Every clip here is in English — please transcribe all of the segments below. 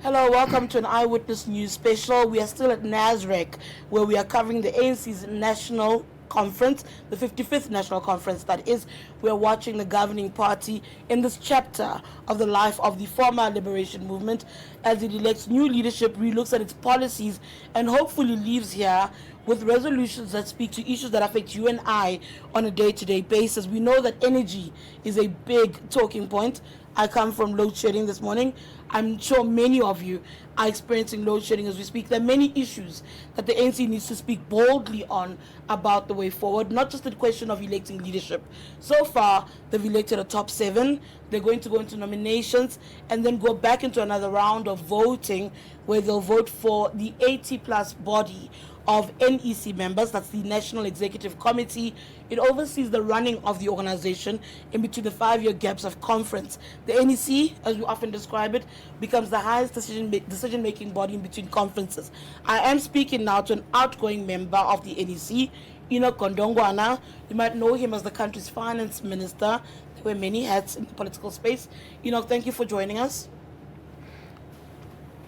Hello, welcome to an Eyewitness News special. We are still at NASREC, where we are covering the ANC's national conference, the 55th national conference, that is. We are watching the governing party in this chapter of the life of the former liberation movement as it elects new leadership, relooks at its policies, and hopefully leaves here with resolutions that speak to issues that affect you and I on a day-to-day basis. We know that energy is a big talking point. I come from load shedding this morning. I'm sure many of you are experiencing load shedding as we speak. There are many issues that the ANC needs to speak boldly on about the way forward, not just the question of electing leadership. So far, they've elected a top 7. They're going to go into nominations and then go back into another round of voting where they'll vote for the 80-plus body of NEC members. That's the National Executive Committee. It oversees the running of the organization in between the 5-year gaps of conference. The NEC, as we often describe it, becomes the highest decision-making body in between conferences. I am speaking now to an outgoing member of the NEC, Enoch Godongwana. You might know him as the country's finance minister. There were many hats in the political space. Enoch, thank you for joining us.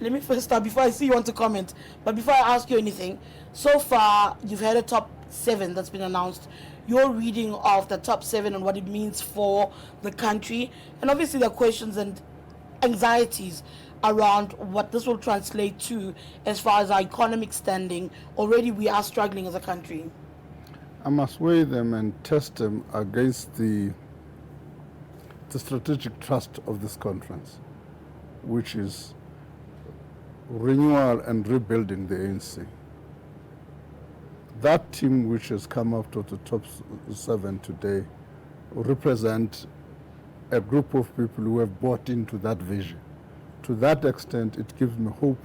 Let me first start before I see you want to comment. But before I ask you anything, so far you've had a top 7 that's been announced. Your reading of the top 7 and what it means for the country, and obviously there are questions and anxieties around what this will translate to as far as our economic standing. Already we are struggling as a country. I must weigh them and test them against the strategic trust of this conference, which is renewal and rebuilding the ANC. That team which has come up to the top 7 today represent a group of people who have bought into that vision. To that extent, it gives me hope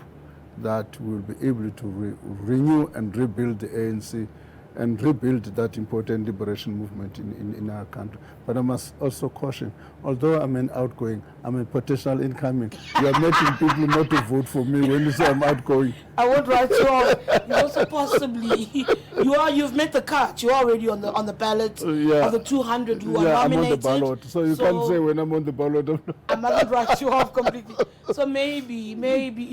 that we'll be able to renew and rebuild the ANC and rebuild that important liberation movement in our country. But I must also caution, although I'm an outgoing, I'm a potential incoming. You are making people not to vote for me when you say I'm outgoing. I won't write you off. You also possibly you've made the cut. You're already on the ballot of the 200 who are nominated. I'm on the ballot, so you can't say when I'm on the ballot. I'm not going to write you off completely. So maybe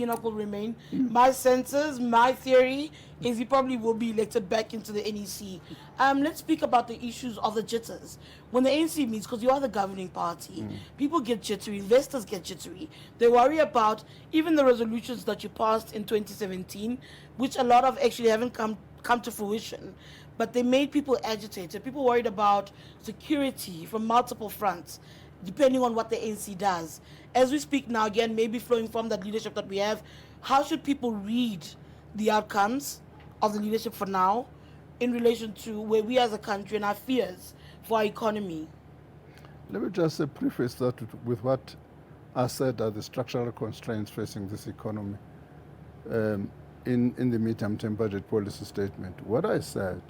Enoch will remain. My senses, my theory is he probably will be elected back into the NEC. Let's speak about the issues of the jitters. When the ANC meets, because you are the governing party, people get jittery, investors get jittery. They worry about even the resolutions that you passed in 2017, which a lot of actually haven't come to fruition, but they made people agitated. People worried about security from multiple fronts, depending on what the ANC does. As we speak now, again, maybe flowing from that leadership that we have, how should people read the outcomes of the leadership for now in relation to where we as a country and our fears for our economy? Let me just preface that with what I said are the structural constraints facing this economy in the midterm budget policy statement. What I said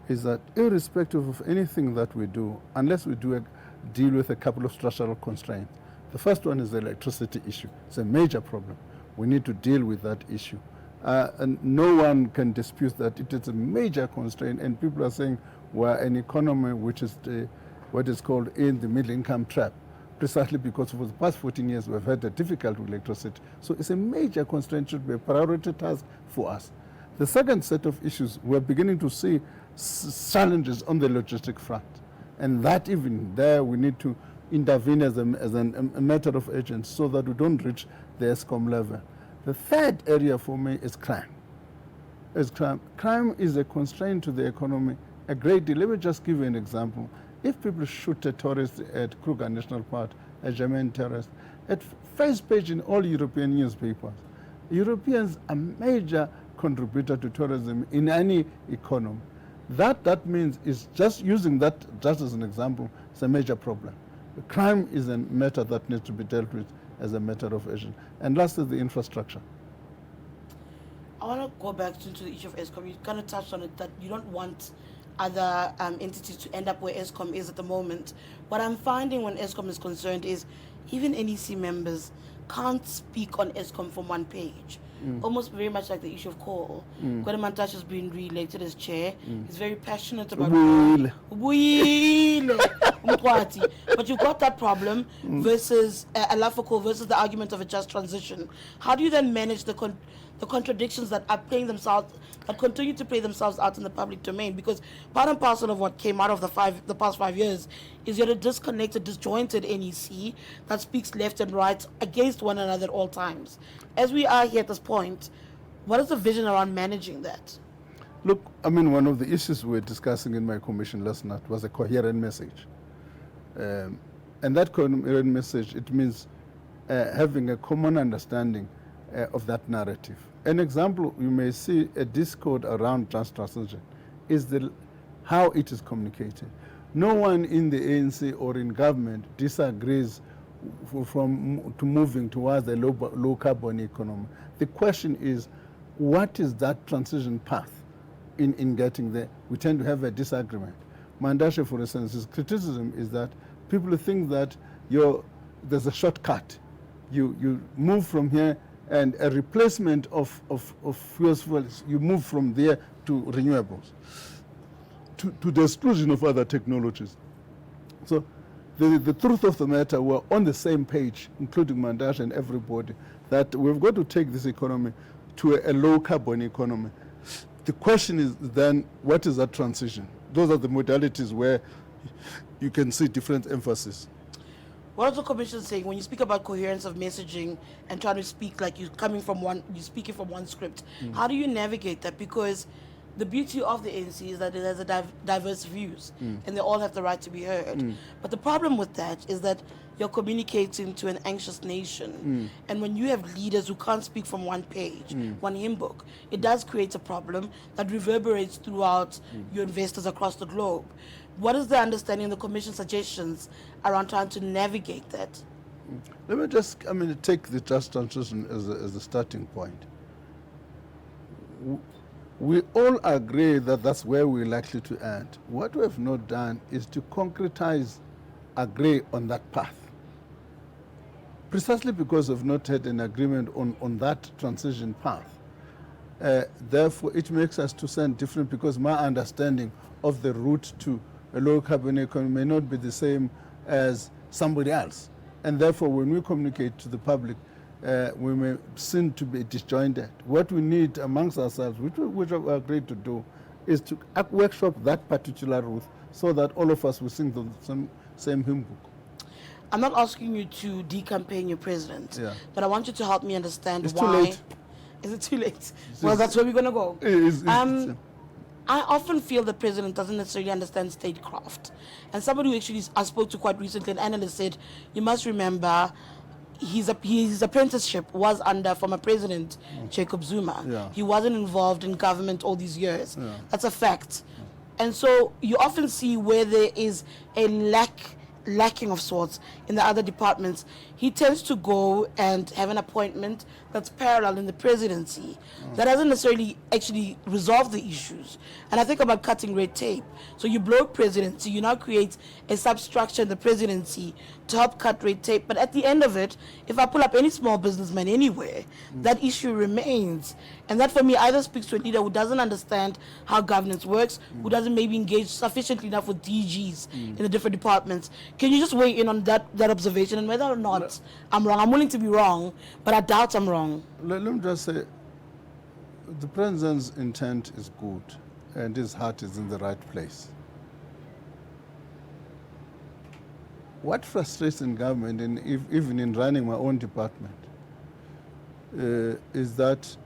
is that irrespective of anything that we do, unless we deal with a couple of structural constraints, the first one is the electricity issue. It's a major problem. We need to deal with that issue. And no one can dispute that it is a major constraint, and people are saying we're an economy which is what is called in the middle income trap, precisely because for the past 14 years we've had a difficult with electricity. So it's a major constraint, should be a priority task for us. The second set of issues, we're beginning to see challenges on the logistic front, and that even there we need to intervene as a matter of urgency so that we don't reach the ESCOM level. The third area for me is crime. Crime is a constraint to the economy a great deal. Let me just give you an example. If people shoot a tourist at Kruger National Park, a German terrorist, at first page in all European newspapers, Europeans are major contributor to tourism in any economy. That means is just using that just as an example, it's a major problem. Crime is a matter that needs to be dealt with as a matter of urgency. And last is the infrastructure. I want to go back to the issue of ESCOM. You kind of touched on it, that you don't want other entities to end up where ESCOM is at the moment. What I'm finding when ESCOM is concerned is even NEC members can't speak on ESCOM from one page. almost very much like the issue of coal. Mantashe has been re-elected as chair. He's very passionate about Wheele. But you've got that problem versus Alafako versus the argument of a just transition. How do you then manage the contradictions that are playing themselves, that continue to play themselves out in the public domain? Because part and parcel of what came out of the past 5 years is you're a disconnected, disjointed NEC that speaks left and right against one another at all times. As we are here at this point, what is the vision around managing that? Look, I mean, one of the issues we were discussing in my commission last night was a coherent message. And that coherent message, it means having a common understanding of that narrative. An example, you may see a discord around just transition is how it is communicated. No one in the ANC or in government disagrees to moving towards a low carbon economy. The question is, what is that transition path in getting there? We tend to have a disagreement. Mandashe, for instance, his criticism is that people think that there's a shortcut. You move from here, and a replacement of fuels, you move from there to renewables, to the exclusion of other technologies. So the truth of the matter, we're on the same page, including Mandashe and everybody, that we've got to take this economy to a low carbon economy. The question is then, what is that transition? Those are the modalities where you can see different emphasis. What is the commission saying when you speak about coherence of messaging and trying to speak like you're speaking from one script? How do you navigate that? Because the beauty of the ANC is that it has diverse views and they all have the right to be heard. But the problem with that is that you're communicating to an anxious nation. And when you have leaders who can't speak from one page, one hymn book, it does create a problem that reverberates throughout your investors across the globe. What is the understanding of the Commission's suggestions around trying to navigate that? Let me just, take the just transition as a starting point. We all agree that that's where we're likely to end. What we have not done is to concretize, agree on that path. Precisely because we've not had an agreement on that transition path. Therefore, it makes us to send different, because my understanding of the route to a low carbon economy may not be the same as somebody else. And therefore, when we communicate to the public, we may seem to be disjointed. What we need amongst ourselves, which we agreed to do, is to workshop that particular route so that all of us will sing the same hymn book. I'm not asking you to decampaign your president, but I want you to help me understand it's why. Too late. Is it too late? Well, that's where we're going to go. I often feel the president doesn't necessarily understand statecraft. And somebody who actually I spoke to quite recently, an analyst, said, you must remember his apprenticeship was under former President Jacob Zuma. Yeah. He wasn't involved in government all these years. Yeah. That's a fact. And so you often see where there is a lacking of sorts in the other departments. He tends to go and have an appointment that's parallel in the presidency. That doesn't necessarily actually resolve the issues. And I think about cutting red tape. So you blow presidency, you now create a substructure in the presidency to help cut red tape. But at the end of it, if I pull up any small businessman anywhere, that issue remains. And that for me either speaks to a leader who doesn't understand how governance works, who doesn't maybe engage sufficiently enough with DGs in the different departments. Can you just weigh in on that observation and whether or not I'm wrong? I'm willing to be wrong, but I doubt I'm wrong. Let me just say, the president's intent is good and his heart is in the right place. What frustrates in government, and even in running my own department, is that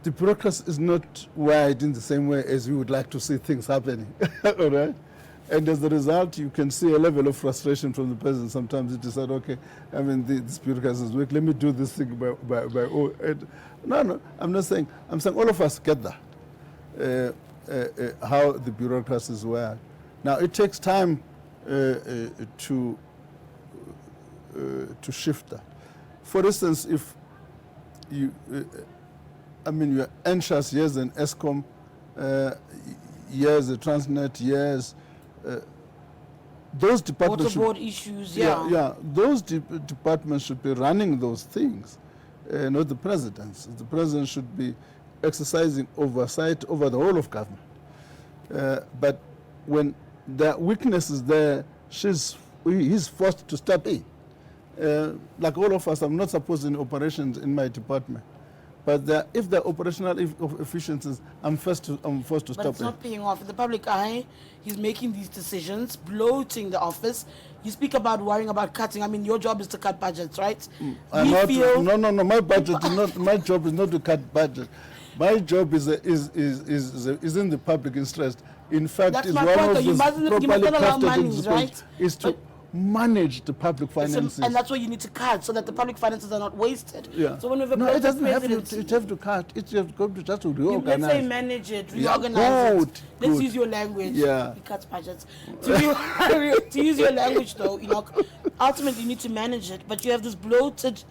the bureaucracy is not wired in the same way as we would like to see things happening. All right? And as a result, you can see a level of frustration from the president. Sometimes he decides, okay, this bureaucracy is weak, let me do this thing by own. No, I'm not saying, I'm saying all of us get that, how the bureaucracy is wired. Now, it takes time to shift that. For instance, if you're anxious years in ESCOM, years at Transnet, years, those departments water board issues, those departments should be running those things. not the president's. The president should be exercising oversight over the whole of government. But when the weakness is there, he's forced to step in. Like all of us, I'm not supposed in operations in my department. But if the operational efficiencies, I'm forced to But stop it's not paying off. In the public eye, he's making these decisions, bloating the office. You speak about worrying about cutting. I mean, your job is to cut budgets, right? No. My budget is not. My job is not to cut budget. My job is in the public interest. In fact, That's is my one point, of though. You the mustn't properly allow crafted monies, right? is to manage the public finances. And that's what you need to cut, so that the public finances are not wasted. Yeah. So when we have a no, it doesn't have presidency, to. It have to cut. It have to just to reorganize. let's say manage it, Yeah, reorganize it. Let's good. use your language. Yeah. He cuts budgets. To use your language, though, ultimately you need to manage it. But you have this bloated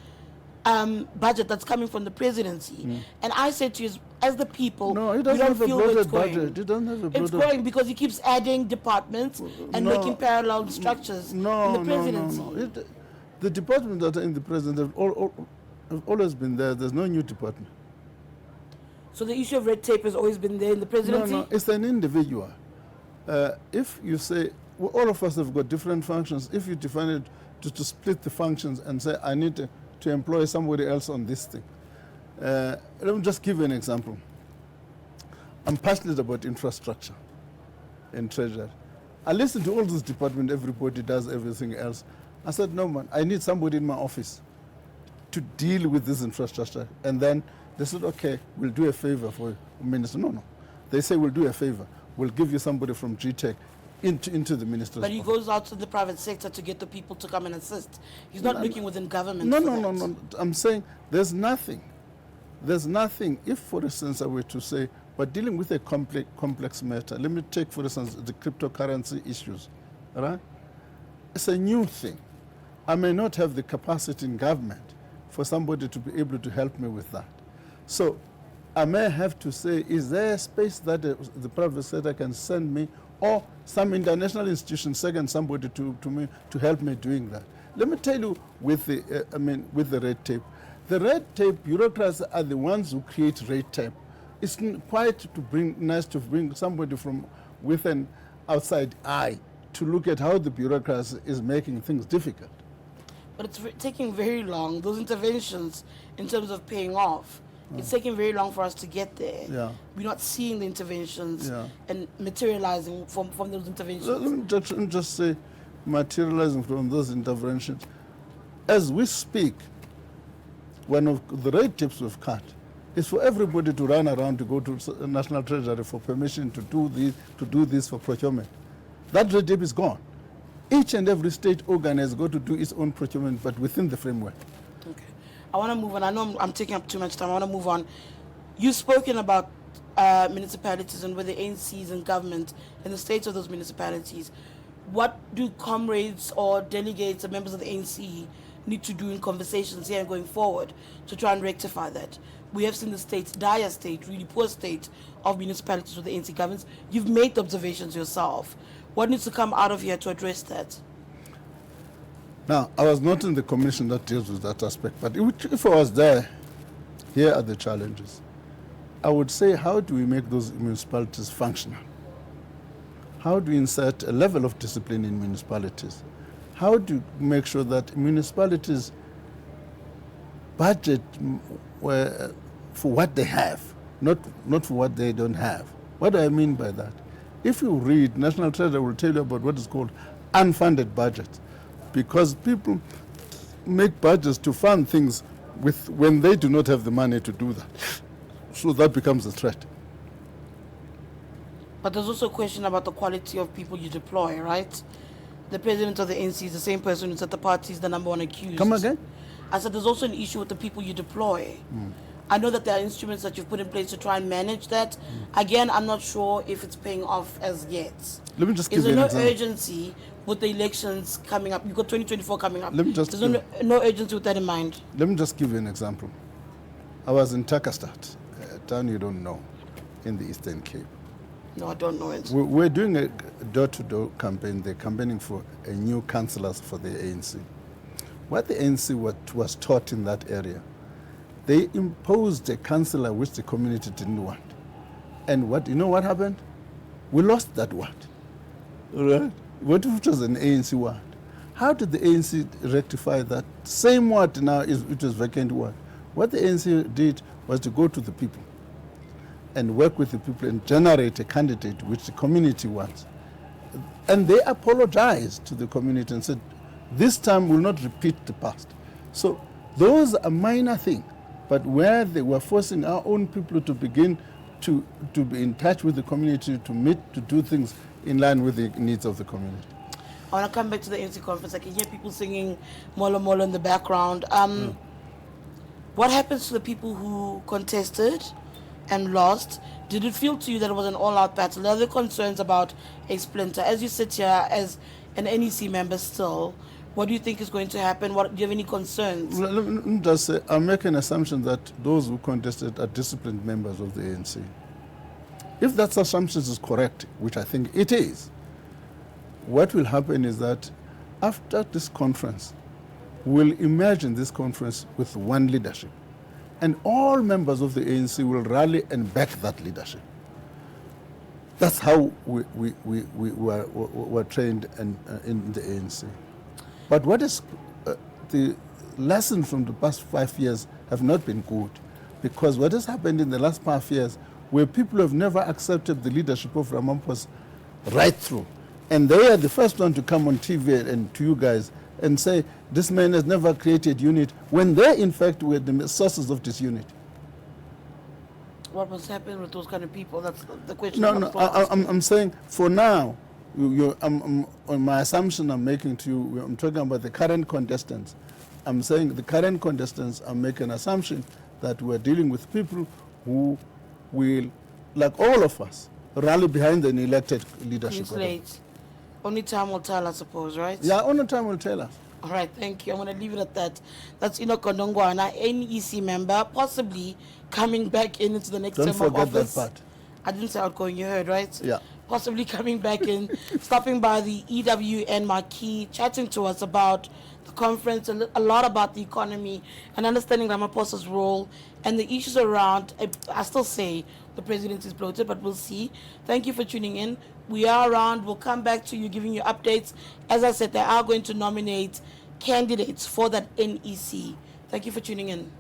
budget that's coming from the presidency. And I said to you, as the people, No, it we doesn't don't have a feel where it's bloated going. budget. It doesn't have a It's bloated. growing because he keeps adding departments and No. making parallel structures in the presidency. No. The department that are in the president have always been there. There's no new department. So the issue of red tape has always been there in the presidency? No, it's an individual. If you say, well, all of us have got different functions, if you define it to split the functions and say, I need to employ somebody else on this thing. Let me just give you an example. I'm passionate about infrastructure and treasury. I listen to all this department, everybody does everything else. I said, no man, I need somebody in my office to deal with this infrastructure. And then they said, okay, we'll do a favor for you. Minister, no. They say, we'll do a favor. We'll give you somebody from GTech into the minister's But he office. goes out to the private sector to get the people to come and assist. He's not looking within government. No. I'm saying there's nothing. There's nothing. If, for instance, I were to say, but dealing with a complex matter, let me take, for instance, the cryptocurrency issues, all right? It's a new thing. I may not have the capacity in government for somebody to be able to help me with that. So I may have to say, is there a space that the private sector can send me, or some international institution send somebody to me to help me doing that? Let me tell you, with the red tape. The red tape bureaucrats are the ones who create red tape. It's quite nice to bring somebody from with an outside eye to look at how the bureaucracy is making things difficult. But it's taking very long. Those interventions, in terms of paying off, it's taking very long for us to get there. Yeah. We're not seeing the interventions Yeah. and materializing from those interventions. Let me just say, materializing from those interventions. As we speak, one of the red tapes we've cut is for everybody to run around to go to National Treasury for permission to do this for procurement. That red tape is gone. Each and every state organ has got to do its own procurement, but within the framework. Okay. I want to move on. I know I'm taking up too much time. I want to move on. You've spoken about municipalities and where the ANC is in government and the states of those municipalities. What do comrades or delegates or members of the ANC need to do in conversations here and going forward to try and rectify that? We have seen the state's dire state, really poor state of municipalities with the ANC governments. You've made the observations yourself. What needs to come out of here to address that? Now, I was not in the commission that deals with that aspect, but if I was there, here are the challenges. I would say, how do we make those municipalities functional? How do we insert a level of discipline in municipalities? How do you make sure that municipalities budget for what they have, not for what they don't have? What do I mean by that? If you read, National Treasury will tell you about what is called unfunded budgets, because people make budgets to fund things when they do not have the money to do that. So that becomes a threat. But there's also a question about the quality of people you deploy, right? The president of the ANC is the same person who said the party is the number one accused. Come again? I said there's also an issue with the people you deploy. I know that there are instruments that you've put in place to try and manage that. Again, I'm not sure if it's paying off as yet. Let me just give Is you there an no example. urgency with the elections coming up? You've got 2024 coming up. Let me just There's no urgency with that in mind. Let me just give you an example. I was in Takastat, a town you don't know, in the Eastern Cape. No, I don't know it. We're doing a door-to-door campaign. They're campaigning for a new councillors for the ANC. What the ANC was taught in that area they imposed a councillor which the community didn't want. And you know what happened? We lost that ward. Right? What if it was an ANC ward? How did the ANC rectify that? Same ward now, it was vacant ward. What the ANC did was to go to the people and work with the people and generate a candidate which the community wants. And they apologized to the community and said, this time we'll not repeat the past. So those are minor things, but where they were forcing our own people to begin to be in touch with the community, to meet, to do things in line with the needs of the community. I want to come back to the ANC conference. I can hear people singing Molo Molo in the background. What happens to the people who contested and lost? Did it feel to you that it was an all-out battle? Are there concerns about a splinter? As you sit here as an NEC member still, what do you think is going to happen? Do you have any concerns? Let me just say, I'm making an assumption that those who contested are disciplined members of the ANC. If that assumption is correct, which I think it is, what will happen is that after this conference, we'll imagine this conference with one leadership. And all members of the ANC will rally and back that leadership. That's how we were trained in the ANC. But what is the lesson from the past 5 years have not been good, because what has happened in the last 5 years, where people have never accepted the leadership of Ramaphosa right through, and they are the first one to come on TV and to you guys and say, this man has never created unity, when they, in fact, were the sources of disunity. What was happening with those kind of people? That's the question. No, I'm saying, for now, on my assumption I'm making to you, I'm talking about the current contestants. I'm saying the current contestants are making an assumption that we're dealing with people who will, like all of us, rally behind an elected leadership. It's late. Only time will tell, I suppose, right? Yeah, only time will tell us. All right, thank you. I'm going to leave it at that. That's Enoch Godongwana, NEC member, possibly coming back into the next term of office. Don't forget that part. I didn't say outgoing, you heard, right? Yeah. Possibly coming back in, stopping by the EWN marquee, chatting to us about the conference, a lot about the economy, and understanding Ramaphosa's role and the issues around. I still say the president is bloated, but we'll see. Thank you for tuning in. We are around. We'll come back to you, giving you updates. As I said, they are going to nominate candidates for that NEC. Thank you for tuning in.